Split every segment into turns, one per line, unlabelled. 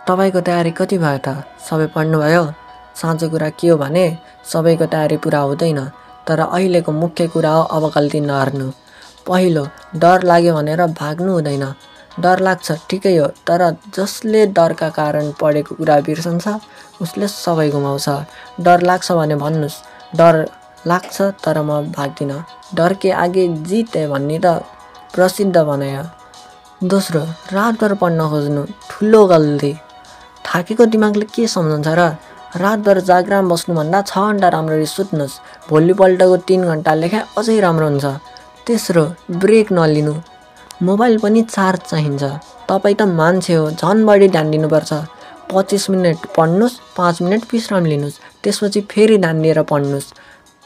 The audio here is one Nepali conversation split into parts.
तपाईको तयारी कति भयो त? सबै पढ्नुभयो? साँचो कुरा के हो भने सबैको तयारी पुरा हुँदैन, तर अहिलेको मुख्य कुरा हो अब गल्ती नगर्नु। पहिलो, डर लाग्यो भनेर भाग्नु हुँदैन। डर लाग्छ ठिकै हो, तर जसले डरका कारण पढेको कुरा बिर्सन्छ उसले सबै गुमाउँछ। डर लाग्छ भने भन्नुस्, डर लाग्छ तर म भाग्दिन, डर के आगे जीत है भन्ने त प्रसिद्ध बनायो। दोस्रो, रातभर पढ्न खोज्नु ठुलो गल्ती। थाकेको दिमागले के सम्झन्छ र? रातभर जागराम बस्नुभन्दा 6 घण्टा राम्ररी सुत्नुस्, भोलिपल्टको 3 घण्टा लेखा अझै राम्रो हुन्छ। तेस्रो, ब्रेक नलिनु। मोबाइल पनि चार्ज चाहिन्छ। तपाईँ त मान्छे हो, झन् बढी ध्यान दिनुपर्छ। 25 मिनट पढ्नुस्, 5 मिनट विश्राम लिनुस्, त्यसपछि फेरि ध्यान दिएर पढ्नुस्।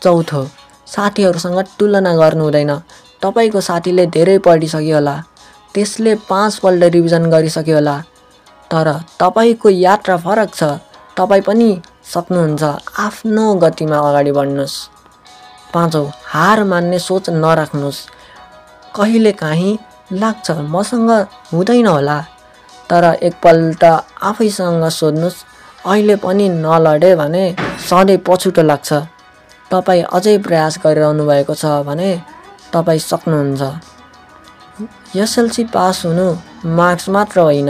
चौथो, साथीहरूसँग तुलना गर्नु हुँदैन। तपाईको साथीले धेरै पढिसक्यो होला, त्यसले 5 पल्ट रिभिजन गरिसक्यो होला, तर तपाईको यात्रा फरक छ। तपाईँ पनि सक्नुहुन्छ, आफ्नो गतिमा अगाडि बढ्नुस्। पाँचौं, हार मान्ने सोच नराख्नुस्। कहिलेकाहीँ लाग्छ मसँग हुँदैन होला, तर एकपल्ट आफैसँग सोध्नुस्, अहिले पनि नलडे भने सधैँ पछुतो लाग्छ। तपाईँ अझै प्रयास गरिरहनु भएको छ भने तपाईँ सक्नुहुन्छ। एसएलसी पास हुनु मार्क्स मात्र होइन,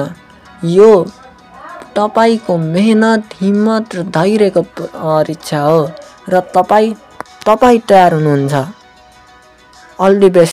यो तपाईको मेहनत, हिम्मत र धैर्यको परीक्षा हो र तपाईँ तयार हुनुहुन्छ। All the best.